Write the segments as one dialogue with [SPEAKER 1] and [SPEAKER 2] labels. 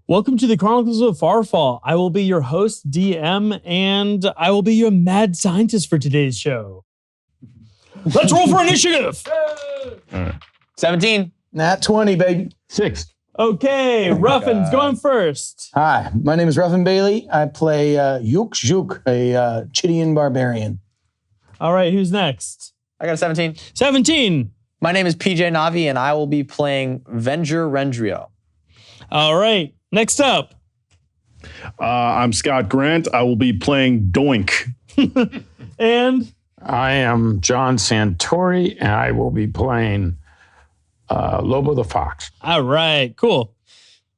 [SPEAKER 1] Welcome to the Chronicles of Farfall. I will be your host, DM, and I will be your mad scientist for today's show. Let's roll for initiative.
[SPEAKER 2] 17.
[SPEAKER 3] Nat 20, baby.
[SPEAKER 4] 6.
[SPEAKER 1] Okay, Ruffin's going first.
[SPEAKER 3] Hi, my name is Ruffin Bailey. I play Yuk Juk, a Chidian barbarian.
[SPEAKER 1] All right, who's next?
[SPEAKER 2] I got a 17.
[SPEAKER 1] 17.
[SPEAKER 2] My name is PJ Navi, and I will be playing Venger Rendrio.
[SPEAKER 1] All right, next up.
[SPEAKER 4] I'm Scott Grant. I will be playing Doink.
[SPEAKER 1] And
[SPEAKER 5] I am John Santori, and I will be playing Lobo the Fox.
[SPEAKER 1] all right, cool.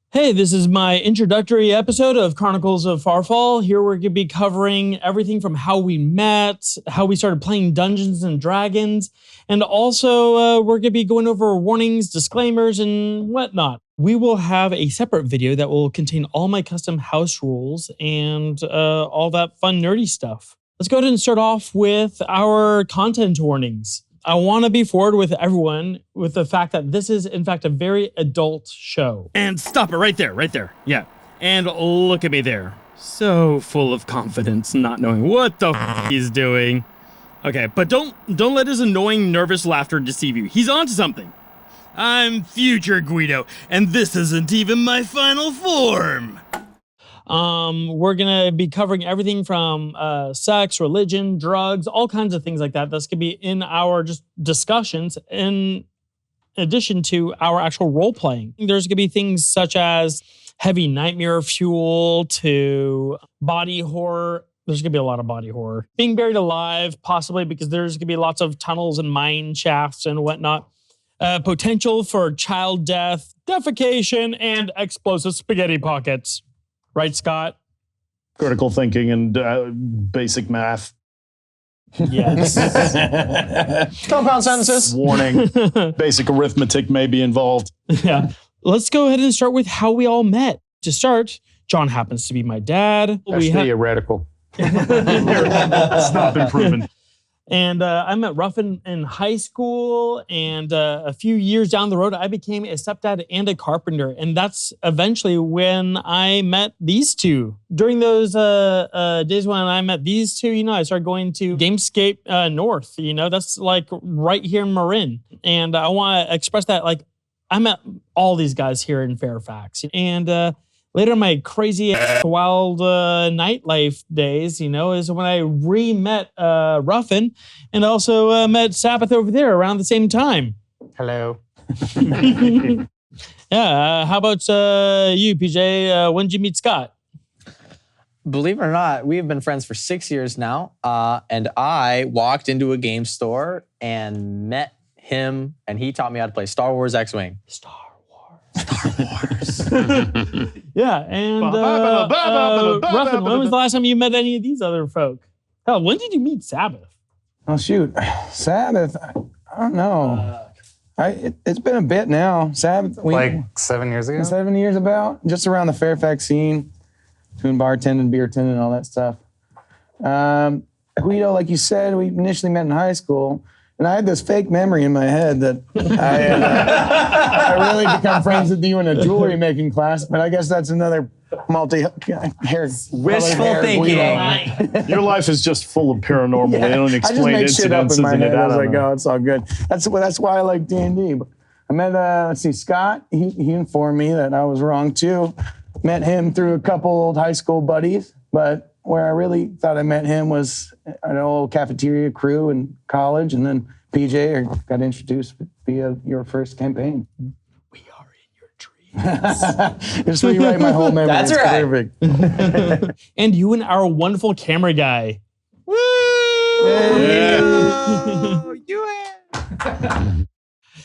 [SPEAKER 1] Hey, this is my introductory episode of Chronicles of Farfall. Here we're going to be covering everything from how we met, how we started playing Dungeons and Dragons, and also we're going to be going over warnings, disclaimers, and whatnot. We will have a separate video that will contain all my custom house rules and all that fun nerdy stuff. Let's go ahead and start off with our content warnings. I want to be forward with everyone with the fact that this is, in fact, a very adult show. And stop it right there. Yeah. And look at me there. So full of confidence, not knowing what the he's doing. Okay, but don't let his annoying, nervous laughter deceive you. He's onto something. I'm future Guido, and this isn't even my final form. We're gonna be covering everything from sex, religion, drugs, all kinds of things like that. That's gonna be in our just discussions in addition to our actual role playing. There's gonna be things such as heavy nightmare fuel to body horror. There's gonna be a lot of body horror. Being buried alive, possibly because there's gonna be lots of tunnels and mine shafts and whatnot. Potential for child death, defecation, and explosive spaghetti pockets. Right, Scott?
[SPEAKER 4] Critical thinking and basic math.
[SPEAKER 1] Yes.
[SPEAKER 2] Compound sentences.
[SPEAKER 4] Warning. Basic arithmetic may be involved.
[SPEAKER 1] Yeah. Let's go ahead and start with how we all met. To start, John happens to be my dad.
[SPEAKER 5] That's theoretical.
[SPEAKER 4] It's not been proven.
[SPEAKER 1] And I met Ruffin in high school, and a few years down the road, I became a stepdad and a carpenter. And that's eventually when I met these two. During those days when I met these two, I started going to Gamescape North. That's like right here in Marin. And I want to express that, like, I met all these guys here in Fairfax. And later in my crazy wild nightlife days, is when I re-met Ruffin and also met Sabbath over there around the same time.
[SPEAKER 2] Hello.
[SPEAKER 1] Yeah, how about you, PJ? When did you meet Scott?
[SPEAKER 2] Believe it or not, we have been friends for 6 years now. And I walked into a game store and met him, and he taught me how to play Star Wars X-Wing.
[SPEAKER 1] Star Wars. Yeah, and Ruffin, when was the last time you met any of these other folk? Hell, when did you meet Sabbath?
[SPEAKER 3] Oh, shoot. Sabbath, I don't know. It's been a bit now. Sabbath.
[SPEAKER 6] Like 7 years ago?
[SPEAKER 3] 7 years about, just around the Fairfax scene, doing bartending, beer tending, all that stuff. Guido, like you said, we initially met in high school. And I had this fake memory in my head that I really become friends with you in a jewelry making class, but I guess that's another multi-hair.
[SPEAKER 2] Wishful thinking.
[SPEAKER 4] Your life is just full of paranormal. They don't explain
[SPEAKER 3] I just make shit up
[SPEAKER 4] incidences
[SPEAKER 3] in my
[SPEAKER 4] in it.
[SPEAKER 3] head. I was like,
[SPEAKER 4] know.
[SPEAKER 3] oh, it's all good. That's why I like D&D. But I met, Scott. He informed me that I was wrong too. Met him through a couple old high school buddies, but where I really thought I met him was an old cafeteria crew in college, and then PJ got introduced via your first campaign.
[SPEAKER 1] We are in your dreams.
[SPEAKER 3] Just rewrite my whole memory.
[SPEAKER 2] That's
[SPEAKER 3] it's
[SPEAKER 2] right.
[SPEAKER 3] Perfect.
[SPEAKER 1] And you and our wonderful camera guy.
[SPEAKER 2] Woo!
[SPEAKER 1] Yeah.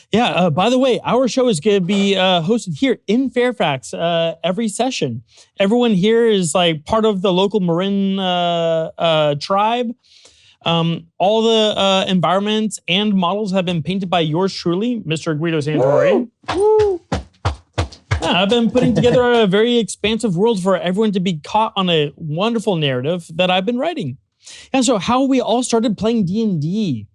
[SPEAKER 1] Yeah, by the way, our show is going to be hosted here in Fairfax every session. Everyone here is like part of the local Marin tribe. All the environments and models have been painted by yours truly, Mr. Guido Santori. Woo! Yeah, I've been putting together a very expansive world for everyone to be caught on a wonderful narrative that I've been writing. And so how we all started playing D&D.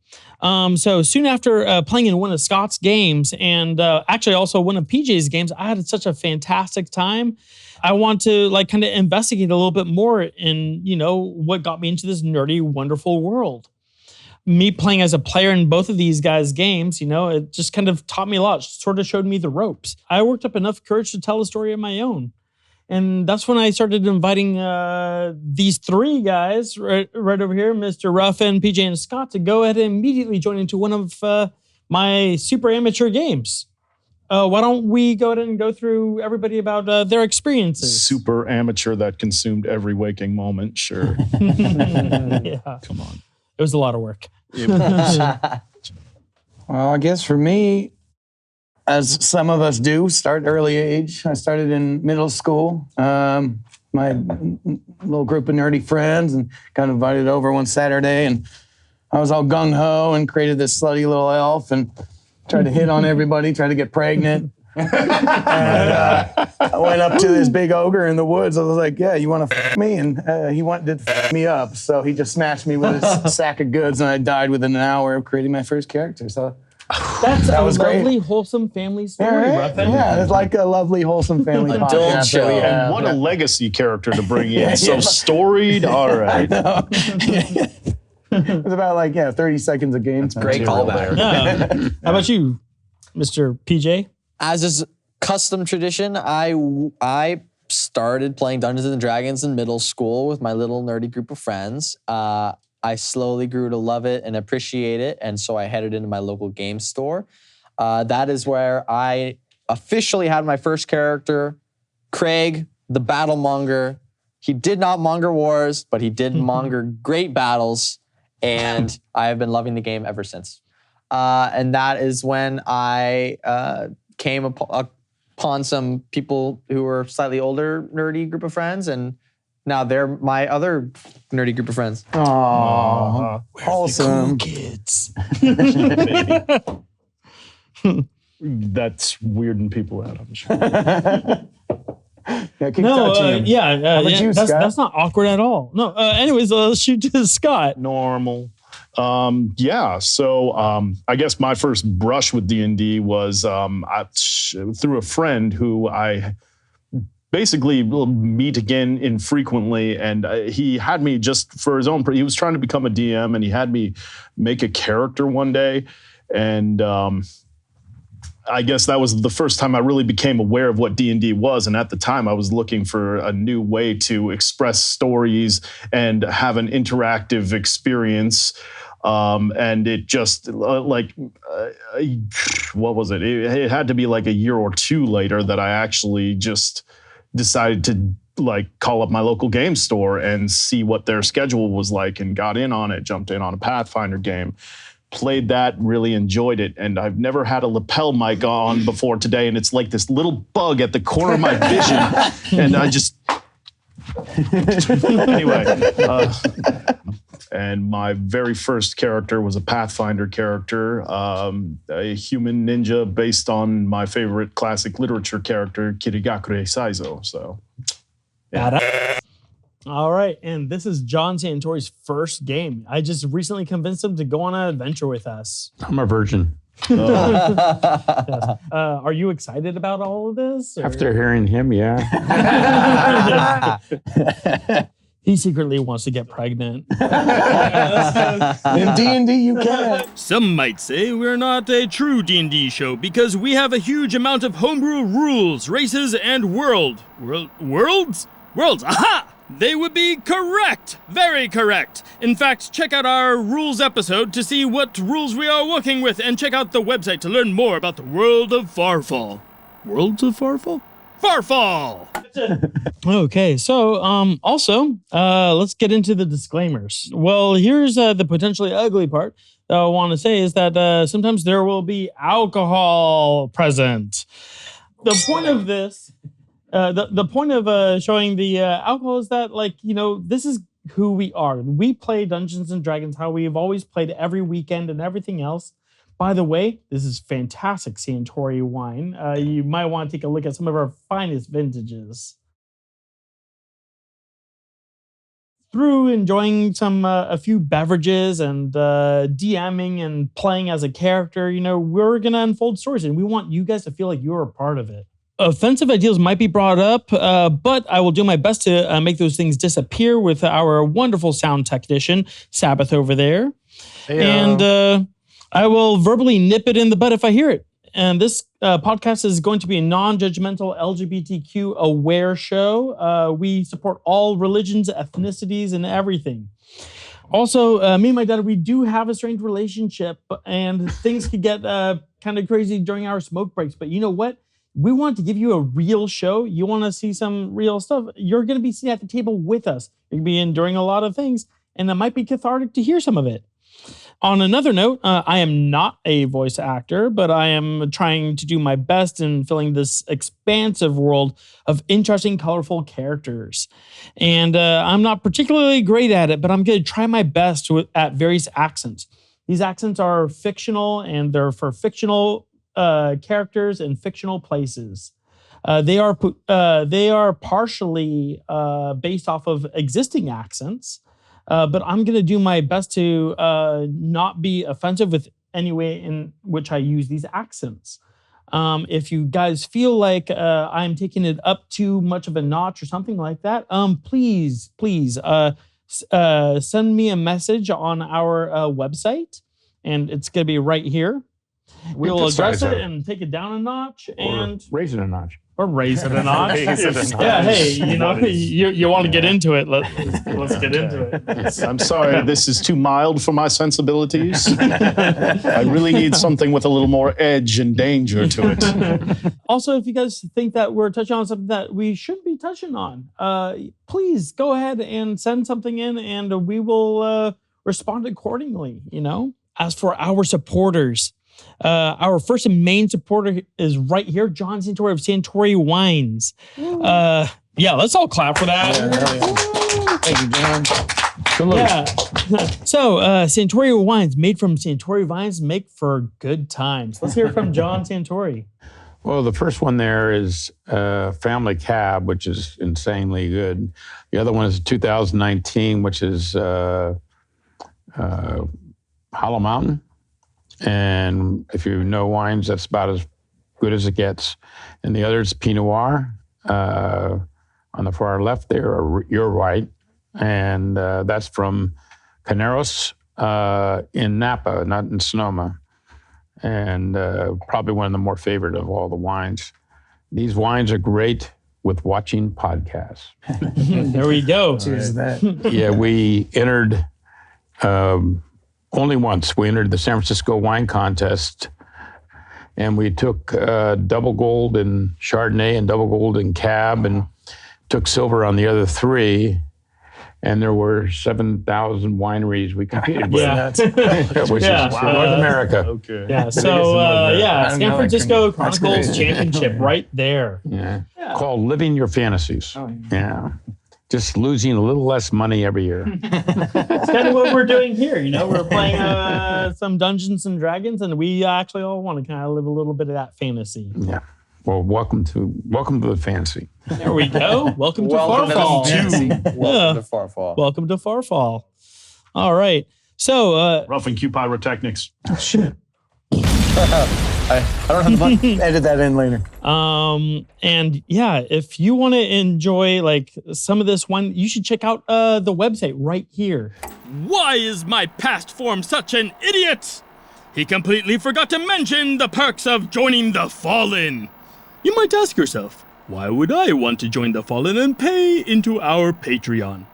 [SPEAKER 1] So soon after playing in one of Scott's games and actually also one of PJ's games, I had such a fantastic time. I want to like kind of investigate a little bit more in, what got me into this nerdy, wonderful world. Me playing as a player in both of these guys' games, it just kind of taught me a lot, sort of showed me the ropes. I worked up enough courage to tell a story of my own. And that's when I started inviting these three guys right over here, Mr. Ruffin, PJ, and Scott, to go ahead and immediately join into one of my super amateur games. Why don't we go ahead and go through everybody about their experiences?
[SPEAKER 4] Super amateur that consumed every waking moment. Sure.
[SPEAKER 1] Yeah.
[SPEAKER 4] Come on.
[SPEAKER 1] It was a lot of work.
[SPEAKER 3] Well, I guess for me, as some of us do, start early age. I started in middle school. My little group of nerdy friends and got invited over one Saturday, and I was all gung-ho and created this slutty little elf and tried to hit on everybody, tried to get pregnant. And I went up to this big ogre in the woods. I was like, yeah, you want to f me? And he did f me up. So he just smashed me with his sack of goods, and I died within an hour of creating my first character. So
[SPEAKER 1] that
[SPEAKER 3] was
[SPEAKER 1] a lovely,
[SPEAKER 3] great.
[SPEAKER 1] wholesome family story,
[SPEAKER 3] Yeah,
[SPEAKER 1] Ruffin.
[SPEAKER 3] yeah, it's like a lovely, wholesome family
[SPEAKER 2] Adult
[SPEAKER 3] podcast
[SPEAKER 2] show.
[SPEAKER 3] that we have.
[SPEAKER 4] And what a legacy character to bring in. So
[SPEAKER 3] Yeah.
[SPEAKER 4] storied. All right.
[SPEAKER 3] It was about 30 seconds of game time.
[SPEAKER 2] Great callback.
[SPEAKER 1] Yeah. How about you, Mr. PJ?
[SPEAKER 2] As is custom tradition, I started playing Dungeons and Dragons in middle school with my little nerdy group of friends. I slowly grew to love it and appreciate it, and so I headed into my local game store. That is where I officially had my first character, Craig, the Battlemonger. He did not monger wars, but he did monger great battles, and I have been loving the game ever since. And that is when I came upon some people who were slightly older, nerdy group of friends, and now they're my other nerdy group of friends.
[SPEAKER 3] Aww, wholesome.
[SPEAKER 1] Kids.
[SPEAKER 4] That's weirding people out, I'm sure.
[SPEAKER 3] Yeah, keep touching him. How about you, Scott?
[SPEAKER 1] that's not awkward at all. No. Anyways, let's shoot to Scott.
[SPEAKER 4] Normal. So I guess my first brush with D&D was through a friend who I basically will meet again infrequently, and he had me just for his own. He was trying to become a DM, and he had me make a character one day, and I guess that was the first time I really became aware of what D&D was. And at the time, I was looking for a new way to express stories and have an interactive experience. And it just what was it? It had to be like a year or two later that I actually just decided to call up my local game store and see what their schedule was like, and got in on it, jumped in on a Pathfinder game. Played that, really enjoyed it, and I've never had a lapel mic on before today, and it's like this little bug at the corner of my vision, and I just... Anyway, and my very first character was a Pathfinder character, a human ninja based on my favorite classic literature character, Kirigakure Saizo, so...
[SPEAKER 1] Yeah. All right, and this is John Santori's first game. I just recently convinced him to go on an adventure with us.
[SPEAKER 5] I'm a virgin.
[SPEAKER 1] Yes. Are you excited about all of this? or-
[SPEAKER 5] After hearing him, yeah.
[SPEAKER 1] He secretly wants to get pregnant.
[SPEAKER 3] In D&D, you can.
[SPEAKER 6] Some might say we're not a true D&D show because we have a huge amount of homebrew rules, races, and worlds? Worlds, aha! They would be correct! Very correct! In fact, check out our rules episode to see what rules we are working with, and check out the website to learn more about the world of Farfall. Worlds of Farfall? Farfall!
[SPEAKER 1] Okay, so also, let's get into the disclaimers. Well, here's the potentially ugly part that I want to say is that sometimes there will be alcohol present. The point of this... The point of showing the alcohol is that, this is who we are. We play Dungeons and Dragons how we have always played every weekend and everything else. By the way, this is fantastic Santori wine. You might want to take a look at some of our finest vintages. through enjoying a few beverages and DMing and playing as a character, we're going to unfold stories and we want you guys to feel like you're a part of it. Offensive ideas might be brought up, but I will do my best to make those things disappear with our wonderful sound technician, Sabbath, over there.
[SPEAKER 5] Hey,
[SPEAKER 1] and I will verbally nip it in the bud if I hear it. And this podcast is going to be a non-judgmental LGBTQ aware show. We support all religions, ethnicities, and everything. Also, me and my dad, we do have a strange relationship, and things could get kind of crazy during our smoke breaks. But you know what? We want to give you a real show. You want to see some real stuff. You're going to be sitting at the table with us. You're going to be enduring a lot of things, and it might be cathartic to hear some of it. On another note, I am not a voice actor, but I am trying to do my best in filling this expansive world of interesting, colorful characters. And I'm not particularly great at it, but I'm going to try my best at various accents. These accents are fictional, and they're for fictional characters in fictional places. They are partially based off of existing accents. But I'm going to do my best to not be offensive with any way in which I use these accents. If you guys feel like I'm taking it up too much of a notch or something like that, please send me a message on our website, and it's going to be right here. We'll address it and take it down a notch and
[SPEAKER 5] raise it a notch.
[SPEAKER 1] Or raise it a notch. Yeah, hey, you want to get into it. Let's get into it.
[SPEAKER 4] I'm sorry, this is too mild for my sensibilities. I really need something with a little more edge and danger to it.
[SPEAKER 1] Also, if you guys think that we're touching on something that we should be touching on, please go ahead and send something in and we will respond accordingly, As for our supporters, our first and main supporter is right here, John Santori of Santori Wines. Let's all clap for that.
[SPEAKER 3] Thank you, John.
[SPEAKER 1] Yeah. So, Santori Wines, made from Santori vines, make for good times. Let's hear from John Santori.
[SPEAKER 5] Well, the first one there is Family Cab, which is insanely good. The other one is 2019, which is Hollow Mountain. And if you know wines, that's about as good as it gets. And the other is Pinot Noir on the far left there, or your right. And that's from Caneros in Napa, not in Sonoma. And probably one of the more favorite of all the wines. These wines are great with watching podcasts.
[SPEAKER 1] There we go.
[SPEAKER 3] Cheers to that.
[SPEAKER 5] Yeah, we entered... only once. We entered the San Francisco Wine Contest, and we took double gold in Chardonnay and double gold in Cab, and took silver on the other three. And there were 7,000 wineries we competed with, which is North America.
[SPEAKER 4] Okay.
[SPEAKER 1] Yeah. So San Francisco Chronicles Championship right there.
[SPEAKER 5] Yeah. Called Living Your Fantasies. Oh, yeah. Just losing a little less money every year.
[SPEAKER 1] That's kind of what we're doing here. We're playing some Dungeons and Dragons, and we actually all want to kind of live a little bit of that fantasy.
[SPEAKER 5] Yeah. Well, welcome to the fantasy.
[SPEAKER 1] There we go. Welcome to Farfall.
[SPEAKER 2] Welcome to Farfall.
[SPEAKER 1] Welcome to Farfall. All right. So
[SPEAKER 4] Rough and Q Pyrotechnics.
[SPEAKER 2] I don't have the money.
[SPEAKER 3] Edit that in later.
[SPEAKER 1] And yeah, if you want to enjoy like some of this one, you should check out the website right here.
[SPEAKER 6] Why is my past form such an idiot? He completely forgot to mention the perks of joining the Fallen. You might ask yourself, why would I want to join the Fallen and pay into our Patreon?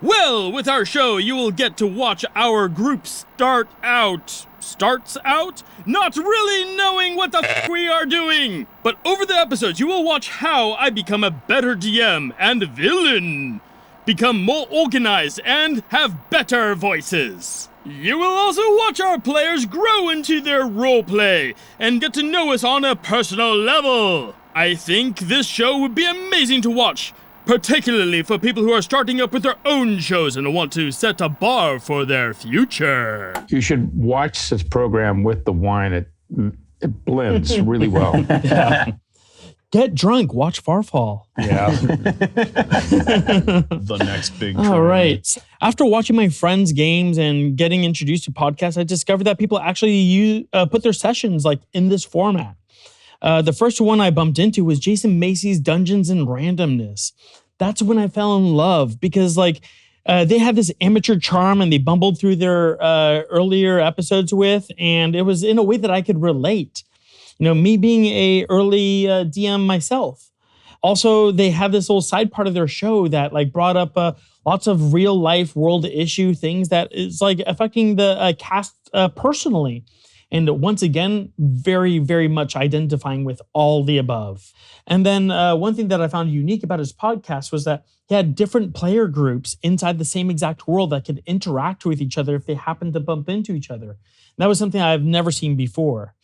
[SPEAKER 6] Well, with our show, you will get to watch our group starts out, not really knowing what the f we are doing. But over the episodes, you will watch how I become a better DM and villain, become more organized, and have better voices. You will also watch our players grow into their roleplay and get to know us on a personal level. I think this show would be amazing to watch, particularly for people who are starting up with their own shows and want to set a bar for their future.
[SPEAKER 5] You should watch this program with the wine. It blends really well.
[SPEAKER 1] get drunk, watch Farfall.
[SPEAKER 5] Yeah.
[SPEAKER 4] The next big trend.
[SPEAKER 1] All right. After watching my friends' games and getting introduced to podcasts, I discovered that people actually put their sessions like in this format. The first one I bumped into was Jason Macy's Dungeons and Randomness. That's when I fell in love because they had this amateur charm and they bumbled through their earlier episodes with, and it was in a way that I could relate. Me being a early DM myself. Also, they have this little side part of their show that brought up lots of real life world issue things that is affecting the cast personally. And once again, very, very much identifying with all the above. And then one thing that I found unique about his podcast was that he had different player groups inside the same exact world that could interact with each other if they happened to bump into each other. And that was something I've never seen before.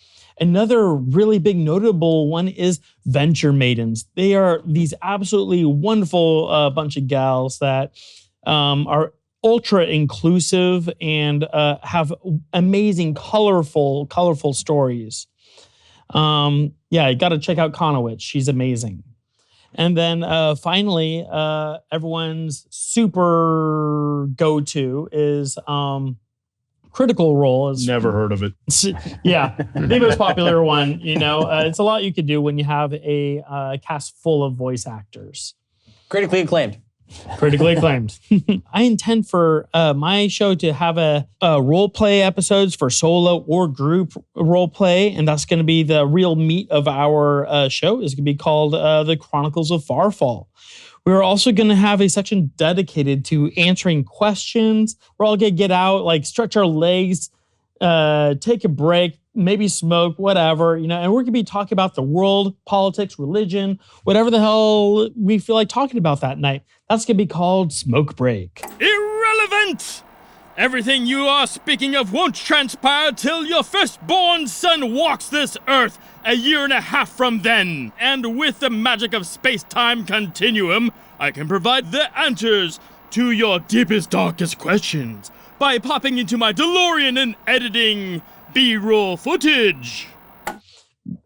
[SPEAKER 1] Another really big notable one is Venture Maidens. They are these absolutely wonderful bunch of gals that are ultra inclusive and have amazing, colorful stories. You got to check out Conowitch. She's amazing. And then finally, everyone's super go-to is Critical Role.
[SPEAKER 4] Never heard of it.
[SPEAKER 1] Yeah, the most popular one. It's a lot you could do when you have a cast full of voice actors.
[SPEAKER 2] Critically acclaimed.
[SPEAKER 1] Critically acclaimed. I intend for my show to have a role play episodes for solo or group role play, and that's going to be the real meat of our show. Is going to be called The Chronicles of Farfall. We're also going to have a section dedicated to answering questions. We're all going to get out, stretch our legs, take a break, maybe smoke, whatever, and we're going to be talking about the world, politics, religion, whatever the hell we feel like talking about that night. That's going to be called Smoke Break.
[SPEAKER 6] Irrelevant! Everything you are speaking of won't transpire till your firstborn son walks this earth a year and a half from then. And with the magic of space-time continuum, I can provide the answers to your deepest, darkest questions by popping into my DeLorean and editing B-roll footage.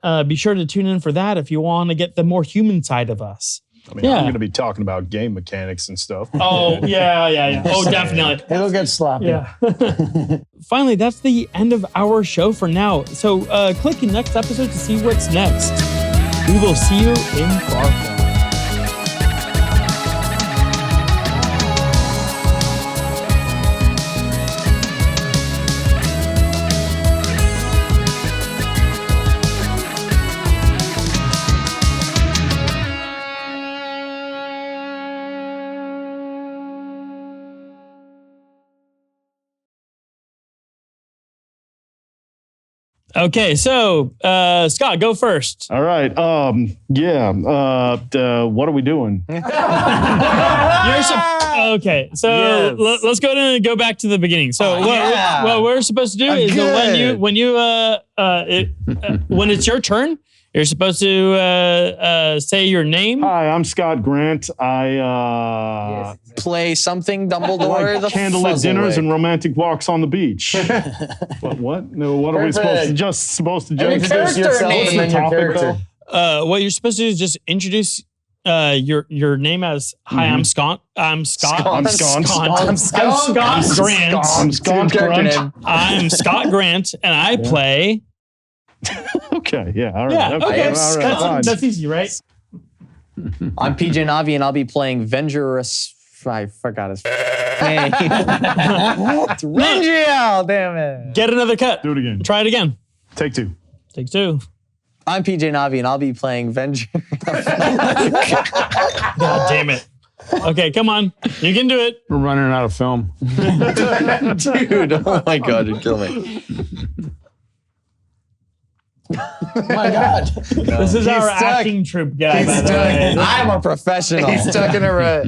[SPEAKER 1] Be sure to tune in for that if you want to get the more human side of us.
[SPEAKER 4] I'm going to be talking about game mechanics and stuff.
[SPEAKER 1] Oh, yeah. Oh, definitely.
[SPEAKER 3] It'll get sloppy.
[SPEAKER 1] Yeah. Finally, that's the end of our show for now. So click the next episode to see what's next. We will see you in Farfall. Okay, so Scott, go first.
[SPEAKER 4] All right. What are we doing?
[SPEAKER 1] Okay, so let's go ahead and go back to the beginning. So what we're supposed to do is when it's your turn, you're supposed to say your name.
[SPEAKER 4] Hi, I'm Scott Grant. I
[SPEAKER 2] Play something, Dumbledore.
[SPEAKER 4] like candlelit dinners and romantic walks on the beach. What? No, what are we supposed to
[SPEAKER 3] Your character name and your character.
[SPEAKER 1] What you're supposed to do is just introduce your name as hi. I'm Scott. I'm Scott.
[SPEAKER 4] I'm Scott.
[SPEAKER 1] I'm Scott Grant.
[SPEAKER 4] I'm Scott Grant.
[SPEAKER 1] I'm Scott Grant, and I play.
[SPEAKER 4] Okay. Yeah. All right.
[SPEAKER 1] Yeah. Okay.
[SPEAKER 4] All right.
[SPEAKER 1] That's easy, right?
[SPEAKER 2] I'm PJ Navi, and I'll be playing Vengerous. I forgot his name. It's Rengiel, damn it.
[SPEAKER 1] Get another cut.
[SPEAKER 4] Do it again.
[SPEAKER 1] Try it again.
[SPEAKER 4] Take two.
[SPEAKER 1] Take two.
[SPEAKER 2] I'm PJ Navi, and I'll be playing Venger.
[SPEAKER 1] God damn it. Okay, come on. You can do it.
[SPEAKER 5] We're running out of film.
[SPEAKER 2] Dude, oh my God, you kill me.
[SPEAKER 3] Oh my God.
[SPEAKER 1] This is our acting troupe guy, by the way.
[SPEAKER 2] I'm a professional.
[SPEAKER 3] He's stuck in a rut.